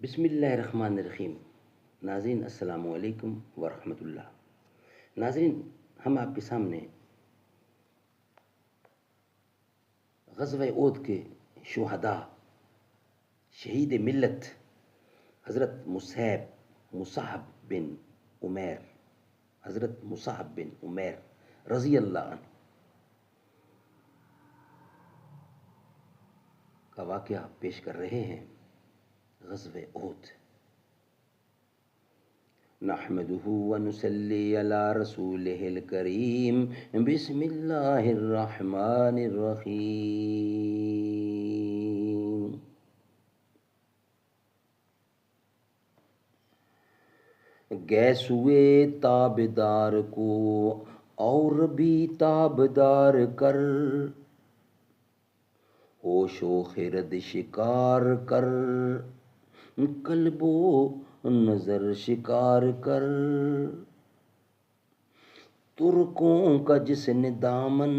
بسم اللہ الرحمن الرحیم۔ ناظرین السلام علیکم ورحمۃ اللہ۔ ناظرین، ہم آپ کے سامنے غزوہ احد کے شہداء، شہید ملت حضرت مصعب بن عمیر رضی اللہ عنہ کا واقعہ پیش کر رہے ہیں۔ غزوہ احد۔ نحمده ونصلي على رسوله الكريم بسم الله الرحمن الرحيم۔ گیسوئے تابدار کو اور بھی تابدار کر، ہوش و خرد شکار کر، قلب و نظر شکار کر۔ ترکوں کا جس نے دامن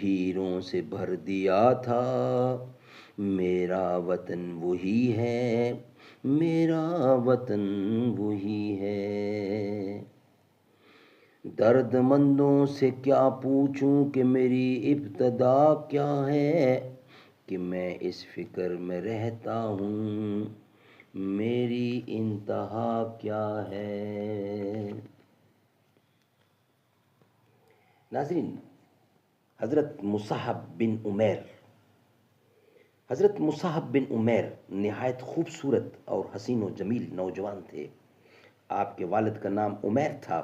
ہیروں سے بھر دیا تھا، میرا وطن وہی ہے، میرا وطن وہی ہے۔ درد مندوں سے کیا پوچھوں کہ میری ابتدا کیا ہے، کہ میں اس فکر میں رہتا ہوں میری انتہا کیا ہے۔ ناظرین، حضرت مصعب بن عمیر نہایت خوبصورت اور حسین و جمیل نوجوان تھے۔ آپ کے والد کا نام عمیر تھا۔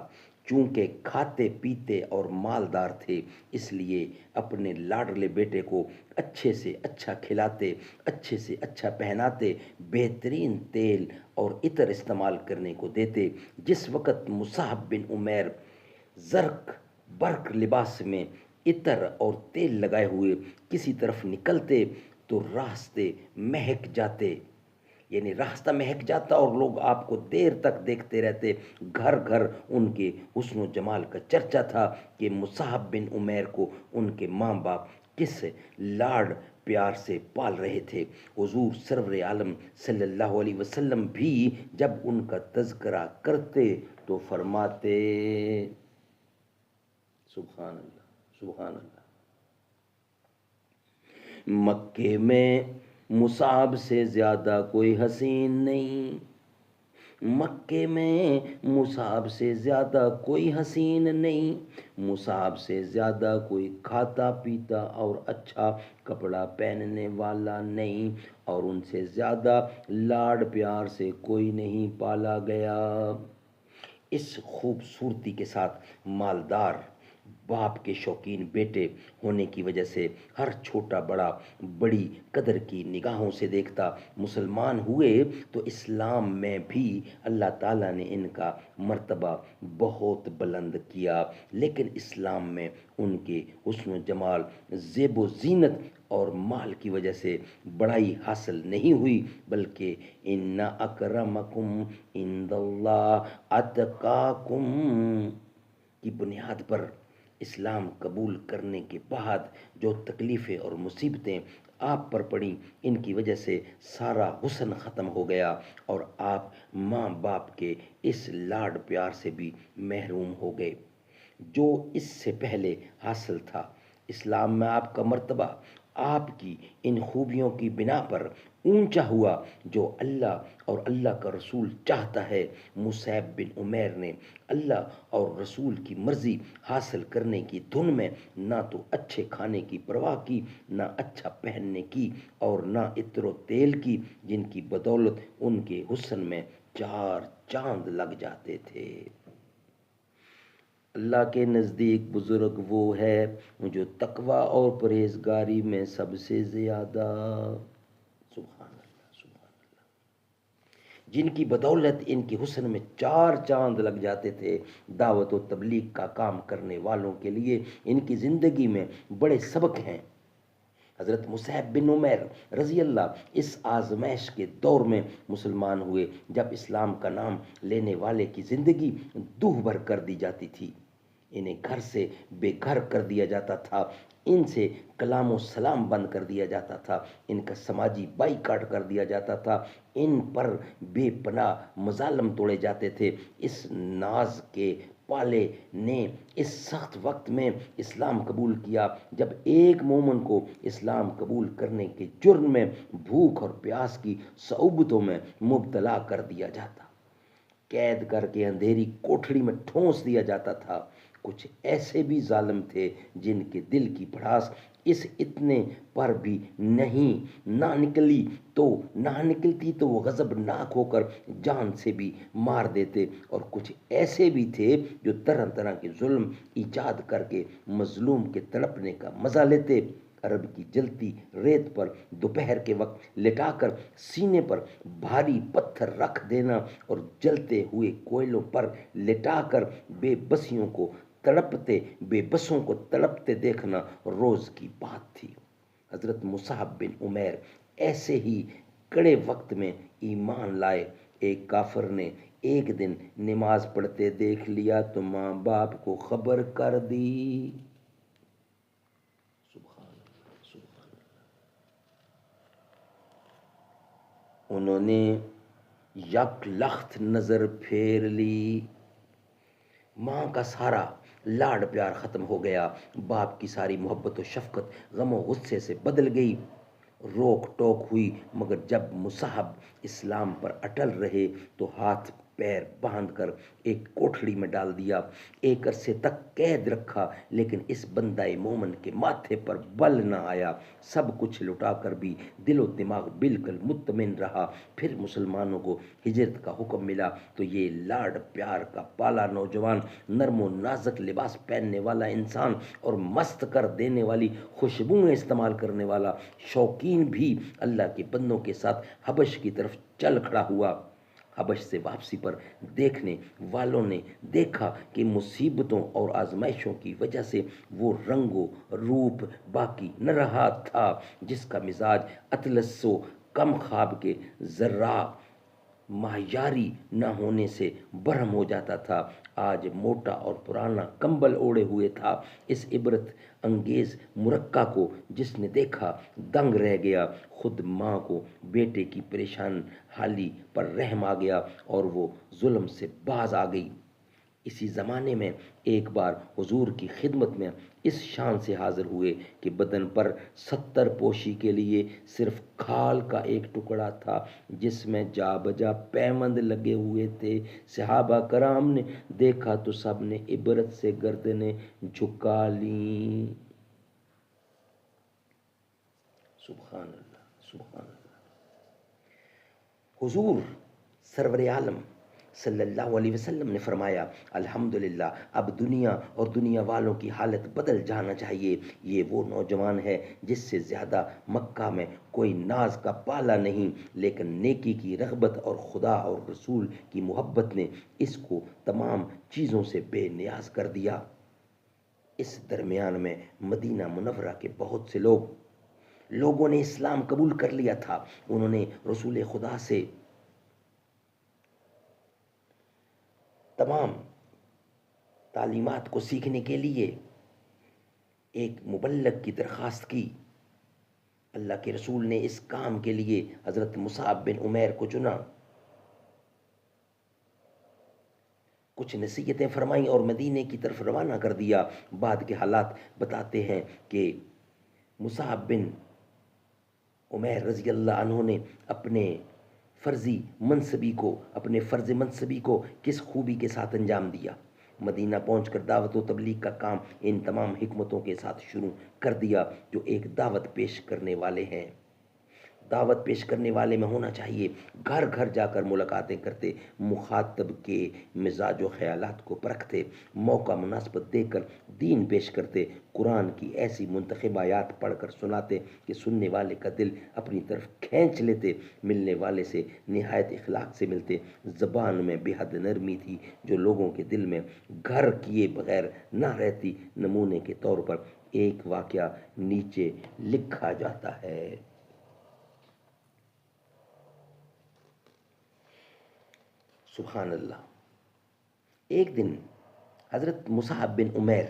چونکہ کھاتے پیتے اور مالدار تھے، اس لیے اپنے لاڈلے بیٹے کو اچھے سے اچھا کھلاتے، اچھے سے اچھا پہناتے، بہترین تیل اور عطر استعمال کرنے کو دیتے۔ جس وقت مصعب بن عمیر زرق برق لباس میں عطر اور تیل لگائے ہوئے کسی طرف نکلتے تو راستے مہک جاتے، یعنی راستہ مہک جاتا اور لوگ آپ کو دیر تک دیکھتے رہتے۔ گھر گھر ان کے حسن و جمال کا چرچا تھا کہ مصعب بن عمیر کو ان کے ماں باپ کس لاڈ پیار سے پال رہے تھے۔ حضور سرور عالم صلی اللہ علیہ وسلم بھی جب ان کا تذکرہ کرتے تو فرماتے، سبحان اللہ سبحان اللہ، مکے میں مصعب سے زیادہ کوئی حسین نہیں، مکے میں مصعب سے زیادہ کوئی حسین نہیں، مصعب سے زیادہ کوئی کھاتا پیتا اور اچھا کپڑا پہننے والا نہیں، اور ان سے زیادہ لاڈ پیار سے کوئی نہیں پالا گیا۔ اس خوبصورتی کے ساتھ مالدار باپ کے شوقین بیٹے ہونے کی وجہ سے ہر چھوٹا بڑا بڑی قدر کی نگاہوں سے دیکھتا۔ مسلمان ہوئے تو اسلام میں بھی اللہ تعالیٰ نے ان کا مرتبہ بہت بلند کیا، لیکن اسلام میں ان کے حسن و جمال، زیب و زینت اور مال کی وجہ سے بڑائی حاصل نہیں ہوئی، بلکہ ان اکرمکم عند اللہ اتقاکم کی بنیاد پر اسلام قبول کرنے کے بعد جو تکلیفیں اور مصیبتیں آپ پر پڑیں، ان کی وجہ سے سارا حسن ختم ہو گیا اور آپ ماں باپ کے اس لاڈ پیار سے بھی محروم ہو گئے جو اس سے پہلے حاصل تھا۔ اسلام میں آپ کا مرتبہ آپ کی ان خوبیوں کی بنا پر اونچا ہوا جو اللہ اور اللہ کا رسول چاہتا ہے۔ مصعب بن عمیر نے اللہ اور رسول کی مرضی حاصل کرنے کی دھن میں نہ تو اچھے کھانے کی پرواہ کی، نہ اچھا پہننے کی، اور نہ عطر و تیل کی، جن کی بدولت ان کے حسن میں 4 چاند لگ جاتے تھے۔ اللہ کے نزدیک بزرگ وہ ہے جو تقوی اور پرہیزگاری میں سب سے زیادہ، سبحان اللہ سبحان اللہ، جن کی بدولت ان کے حسن میں 4 چاند لگ جاتے تھے۔ دعوت و تبلیغ کا کام کرنے والوں کے لیے ان کی زندگی میں بڑے سبق ہیں۔ حضرت مصعب بن عمیر رضی اللہ اس آزمائش کے دور میں مسلمان ہوئے جب اسلام کا نام لینے والے کی زندگی دوہ بھر کر دی جاتی تھی، انہیں گھر سے بے گھر کر دیا جاتا تھا، ان سے کلام و سلام بند کر دیا جاتا تھا، ان کا سماجی بائیکاٹ کر دیا جاتا تھا، ان پر بے پناہ مظالم توڑے جاتے تھے۔ اس ناز کے پالے نے اس سخت وقت میں اسلام قبول کیا جب ایک مومن کو اسلام قبول کرنے کے جرم میں بھوک اور پیاس کی صعوبتوں میں مبتلا کر دیا جاتا، قید کر کے اندھیری کوٹھڑی میں ٹھونس دیا جاتا تھا۔ کچھ ایسے بھی ظالم تھے جن کے دل کی بھڑاس اس اتنے پر بھی نہ نکلتی تو وہ غضبناک ہو کر جان سے بھی مار دیتے، اور کچھ ایسے بھی تھے جو طرح طرح کے ظلم ایجاد کر کے مظلوم کے تڑپنے کا مزہ لیتے۔ عرب کی جلتی ریت پر دوپہر کے وقت لٹا کر سینے پر بھاری پتھر رکھ دینا اور جلتے ہوئے کوئلوں پر لٹا کر بے بسوں کو تڑپتے دیکھنا روز کی بات تھی۔ حضرت مصعب بن عمیر ایسے ہی کڑے وقت میں ایمان لائے۔ ایک کافر نے ایک دن نماز پڑھتے دیکھ لیا تو ماں باپ کو خبر کر دی۔ سبحان اللہ، سبحان اللہ۔ انہوں نے یک لخت نظر پھیر لی، ماں کا سارا لاڈ پیار ختم ہو گیا، باپ کی ساری محبت و شفقت غم و غصے سے بدل گئی۔ روک ٹوک ہوئی، مگر جب مصعب اسلام پر اٹل رہے تو ہاتھ پیر باندھ کر ایک کوٹھڑی میں ڈال دیا، ایک عرصے تک قید رکھا، لیکن اس بندہ مومن کے ماتھے پر بل نہ آیا۔ سب کچھ لٹا کر بھی دل و دماغ بالکل مطمئن رہا۔ پھر مسلمانوں کو ہجرت کا حکم ملا تو یہ لاڈ پیار کا پالا نوجوان، نرم و نازک لباس پہننے والا انسان اور مست کر دینے والی خوشبوئیں استعمال کرنے والا شوقین بھی اللہ کے بندوں کے ساتھ حبش کی طرف چل کھڑا ہوا۔ حبش سے واپسی پر دیکھنے والوں نے دیکھا کہ مصیبتوں اور آزمائشوں کی وجہ سے وہ رنگ و روپ باقی نہ رہا تھا، جس کا مزاج اطلس و کم خواب کے ذرہ ماہیاری نہ ہونے سے برہم ہو جاتا تھا، آج موٹا اور پرانا کمبل اوڑے ہوئے تھا۔ اس عبرت انگیز مرقع کو جس نے دیکھا دنگ رہ گیا۔ خود ماں کو بیٹے کی پریشان حالی پر رحم آ گیا اور وہ ظلم سے باز آ گئی۔ اسی زمانے میں ایک بار حضور کی خدمت میں اس شان سے حاضر ہوئے کہ بدن پر 70 پوشی کے لیے صرف کھال کا ایک ٹکڑا تھا جس میں جا بجا پیوند لگے ہوئے تھے۔ صحابہ کرام نے دیکھا تو سب نے عبرت سے گردنیں جھکا لیں۔ سبحان اللہ، سبحان اللہ۔ حضور سرور عالم صلی اللہ علیہ وسلم نے فرمایا، الحمدللہ اب دنیا اور دنیا والوں کی حالت بدل جانا چاہیے۔ یہ وہ نوجوان ہے جس سے زیادہ مکہ میں کوئی ناز کا پالا نہیں، لیکن نیکی کی رغبت اور خدا اور رسول کی محبت نے اس کو تمام چیزوں سے بے نیاز کر دیا۔ اس درمیان میں مدینہ منورہ کے بہت سے لوگوں نے اسلام قبول کر لیا تھا۔ انہوں نے رسول خدا سے تمام تعلیمات کو سیکھنے کے لیے ایک مبلغ کی درخواست کی۔ اللہ کے رسول نے اس کام کے لیے حضرت مصعب بن عمیر کو چنا، کچھ نصیحتیں فرمائیں اور مدینے کی طرف روانہ کر دیا۔ بعد کے حالات بتاتے ہیں کہ مصعب بن عمیر رضی اللہ عنہ نے اپنے فرض منصبی کو کس خوبی کے ساتھ انجام دیا۔ مدینہ پہنچ کر دعوت و تبلیغ کا کام ان تمام حکمتوں کے ساتھ شروع کر دیا جو ایک دعوت پیش کرنے والے ہیں دعوت پیش کرنے والے میں ہونا چاہیے۔ گھر گھر جا کر ملاقاتیں کرتے، مخاطب کے مزاج و خیالات کو پرکھتے، موقع مناسبت دیکھ کر دین پیش کرتے، قرآن کی ایسی منتخب آیات پڑھ کر سناتے کہ سننے والے کا دل اپنی طرف کھینچ لیتے، ملنے والے سے نہایت اخلاق سے ملتے۔ زبان میں بے حد نرمی تھی جو لوگوں کے دل میں گھر کیے بغیر نہ رہتی۔ نمونے کے طور پر ایک واقعہ نیچے لکھا جاتا ہے۔ سبحان اللہ۔ ایک دن حضرت مصعب بن عمیر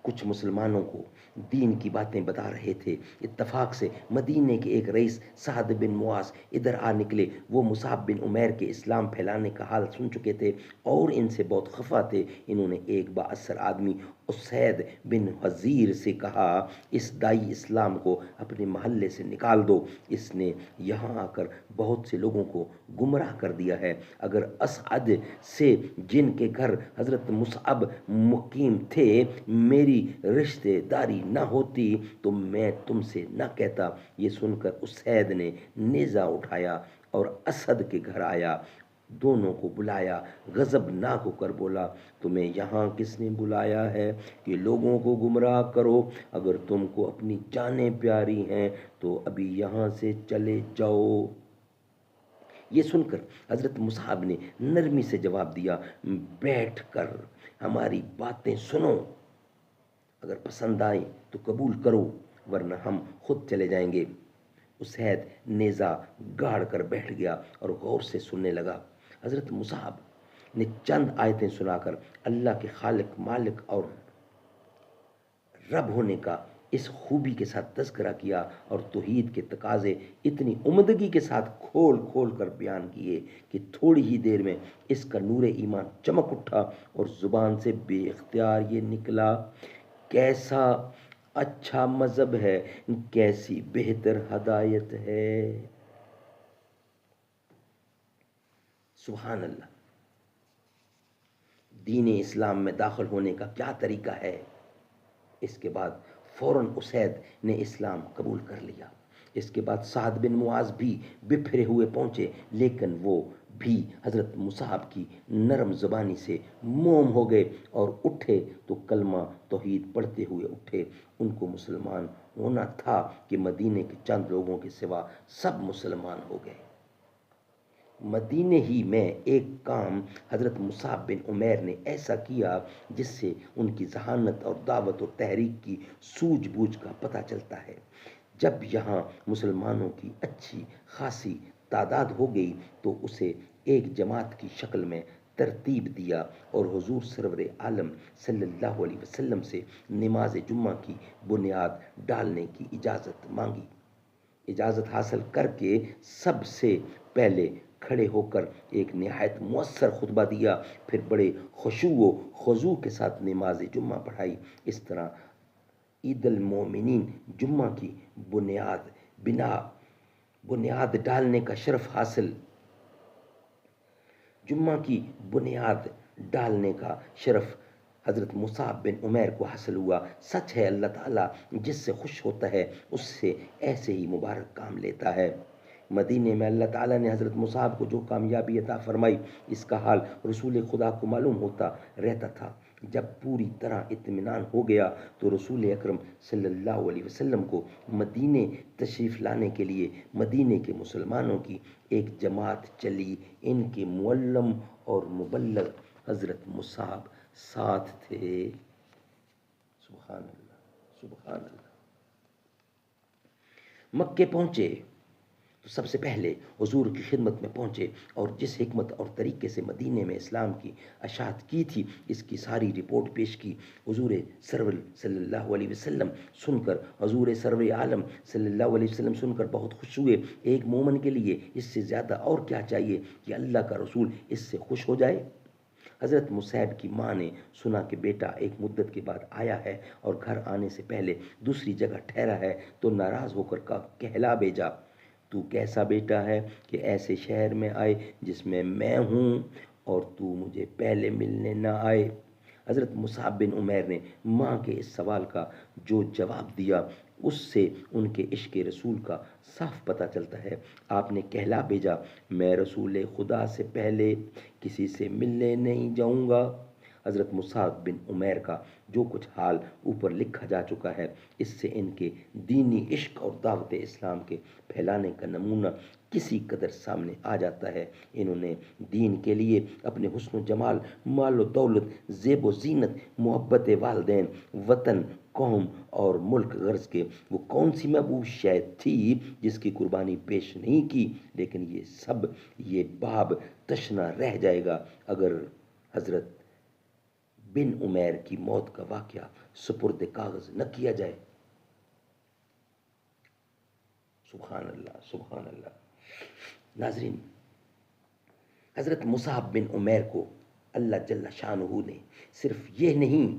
کچھ مسلمانوں کو دین کی باتیں بتا رہے تھے۔ اتفاق سے مدینے کے ایک رئیس سعد بن معاذ ادھر آ نکلے۔ وہ مصعب بن عمیر کے اسلام پھیلانے کا حال سن چکے تھے اور ان سے بہت خفا تھے۔ انہوں نے ایک بااثر آدمی اسید بن حضیر سے کہا، اس دائی اسلام کو اپنے محلے سے نکال دو، اس نے یہاں آ کر بہت سے لوگوں کو گمراہ کر دیا ہے۔ اگر اسعد سے جن کے گھر حضرت مصعب مقیم تھے میری رشتے داری نہ ہوتی تو میں تم سے نہ کہتا۔ یہ سن کر اسید نے نیزہ اٹھایا اور اسد کے گھر آیا، دونوں کو بلایا، غضبناک ہو کر بولا، تمہیں یہاں کس نے بلایا ہے کہ لوگوں کو گمراہ کرو؟ اگر تم کو اپنی جانیں پیاری ہیں تو ابھی یہاں سے چلے جاؤ۔ یہ سن کر حضرت مصعب نے نرمی سے جواب دیا، بیٹھ کر ہماری باتیں سنو، اگر پسند آئیں تو قبول کرو ورنہ ہم خود چلے جائیں گے۔ اسید نیزہ گاڑ کر بیٹھ گیا اور غور سے سننے لگا۔ حضرت مصعب نے چند آیتیں سنا کر اللہ کے خالق، مالک اور رب ہونے کا اس خوبی کے ساتھ تذکرہ کیا اور توحید کے تقاضے اتنی عمدگی کے ساتھ کھول کھول کر بیان کیے کہ تھوڑی ہی دیر میں اس کا نور ایمان چمک اٹھا اور زبان سے بے اختیار یہ نکلا، کیسا اچھا مذہب ہے، کیسی بہتر ہدایت ہے۔ سبحان اللہ۔ دین اسلام میں داخل ہونے کا کیا طریقہ ہے؟ اس کے بعد فوراً اسید نے اسلام قبول کر لیا۔ اس کے بعد سعد بن معاذ بھی بپھرے ہوئے پہنچے، لیکن وہ بھی حضرت مصعب کی نرم زبانی سے موم ہو گئے اور اٹھے تو کلمہ توحید پڑھتے ہوئے اٹھے۔ ان کو مسلمان ہونا تھا کہ مدینے کے چند لوگوں کے سوا سب مسلمان ہو گئے۔ مدینے ہی میں ایک کام حضرت مصعب بن عمیر نے ایسا کیا جس سے ان کی ذہانت اور دعوت و تحریک کی سوجھ بوجھ کا پتہ چلتا ہے۔ جب یہاں مسلمانوں کی اچھی خاصی تعداد ہو گئی تو اسے ایک جماعت کی شکل میں ترتیب دیا اور حضور سرور عالم صلی اللہ علیہ وسلم سے نماز جمعہ کی بنیاد ڈالنے کی اجازت مانگی۔ اجازت حاصل کر کے سب سے پہلے کھڑے ہو کر ایک نہایت مؤثر خطبہ دیا، پھر بڑے خشوع و خضوع کے ساتھ نماز جمعہ پڑھائی۔ اس طرح عید المومنین جمعہ کی بنیاد ڈالنے کا شرف حاصل حضرت مصعب بن عمیر کو حاصل ہوا۔ سچ ہے اللہ تعالیٰ جس سے خوش ہوتا ہے اس سے ایسے ہی مبارک کام لیتا ہے۔ مدینے میں اللہ تعالیٰ نے حضرت مصعب کو جو کامیابی عطا فرمائی اس کا حال رسول خدا کو معلوم ہوتا رہتا تھا۔ جب پوری طرح اطمینان ہو گیا تو رسول اکرم صلی اللہ علیہ وسلم کو مدینے تشریف لانے کے لیے مدینے کے مسلمانوں کی ایک جماعت چلی۔ ان کے معلم اور مبلغ حضرت مصعب ساتھ تھے۔ سبحان اللہ، سبحان اللہ۔ مکے پہنچے تو سب سے پہلے حضور کی خدمت میں پہنچے اور جس حکمت اور طریقے سے مدینے میں اسلام کی اشاعت کی تھی اس کی ساری رپورٹ پیش کی۔ حضور سرور صلی اللہ علیہ وسلم سن کر حضور سرور عالم صلی اللہ علیہ وسلم سن کر بہت خوش ہوئے۔ ایک مومن کے لیے اس سے زیادہ اور کیا چاہیے کہ اللہ کا رسول اس سے خوش ہو جائے۔ حضرت مصعب کی ماں نے سنا کہ بیٹا ایک مدت کے بعد آیا ہے اور گھر آنے سے پہلے دوسری جگہ ٹھہرا ہے تو ناراض ہو کر کہلا بھیجا، تو کیسا بیٹا ہے کہ ایسے شہر میں آئے جس میں ہوں اور تو مجھے پہلے ملنے نہ آئے۔ حضرت مصعب بن عمیر نے ماں کے اس سوال کا جو جواب دیا اس سے ان کے عشق رسول کا صاف پتہ چلتا ہے۔ آپ نے کہلا بھیجا، میں رسول خدا سے پہلے کسی سے ملنے نہیں جاؤں گا۔ حضرت مصعب بن عمیر کا جو کچھ حال اوپر لکھا جا چکا ہے اس سے ان کے دینی عشق اور دعوت اسلام کے پھیلانے کا نمونہ کسی قدر سامنے آ جاتا ہے۔ انہوں نے دین کے لیے اپنے حسن و جمال، مال و دولت، زیب و زینت، محبت والدین، وطن، قوم اور ملک غرض کے وہ کون سی محبوب شے تھی جس کی قربانی پیش نہیں کی، لیکن یہ سب یہ باب تشنا رہ جائے گا اگر حضرت بن عمیر کی موت کا واقعہ سپرد کاغذ نہ کیا جائے؟ سبحان اللہ، سبحان اللہ۔ ناظرین، حضرت مصعب بن عمیر کو اللہ جل شانہ نے صرف یہ نہیں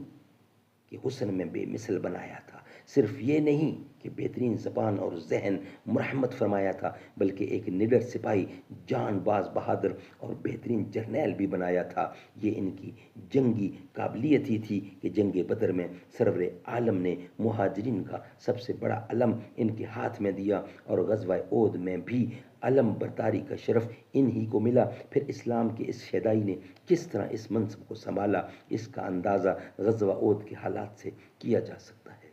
کہ حسن میں بے مثل بنایا تھا، صرف یہ نہیں کہ بہترین زبان اور ذہن مرحمت فرمایا تھا، بلکہ ایک نڈر سپاہی، جان باز بہادر اور بہترین جرنیل بھی بنایا تھا۔ یہ ان کی جنگی قابلیت ہی تھی کہ جنگ بدر میں سرور عالم نے مہاجرین کا سب سے بڑا علم ان کے ہاتھ میں دیا، اور غزوہ احد میں بھی علم برداری کا شرف انہی کو ملا۔ پھر اسلام کے اس شیدائی نے کس طرح اس منصب کو سنبھالا، اس کا اندازہ غزوہ احد کے حالات سے کیا جا سکتا ہے۔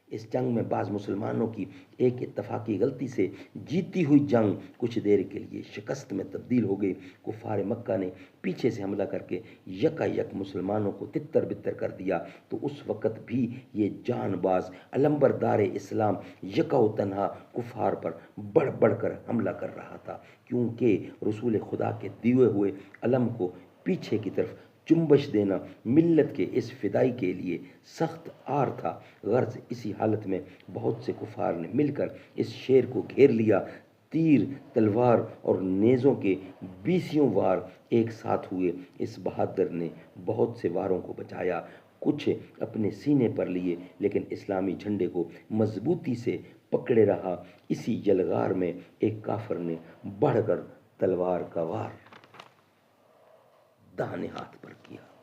اس جنگ میں بعض مسلمانوں کی ایک اتفاقی غلطی سے جیتی ہوئی جنگ کچھ دیر کے لیے شکست میں تبدیل ہو گئی۔ کفار مکہ نے پیچھے سے حملہ کر کے یکا یک مسلمانوں کو تتر بتر کر دیا، تو اس وقت بھی یہ جان باز علمبردار اسلام یکا و تنہا کفار پر بڑھ بڑھ کر حملہ کر رہا تھا، کیونکہ رسول خدا کے دیے ہوئے علم کو پیچھے کی طرف چنبش دینا ملت کے اس فدائی کے لیے سخت آر تھا۔ غرض اسی حالت میں بہت سے کفار نے مل کر اس شیر کو گھیر لیا۔ تیر، تلوار اور نیزوں کے 20 وار ایک ساتھ ہوئے۔ اس بہادر نے بہت سے واروں کو بچایا، کچھ اپنے سینے پر لیے، لیکن اسلامی جھنڈے کو مضبوطی سے پکڑے رہا۔ اسی یلغار میں ایک کافر نے بڑھ کر تلوار کا وار داہنے ہاتھ پر کیا۔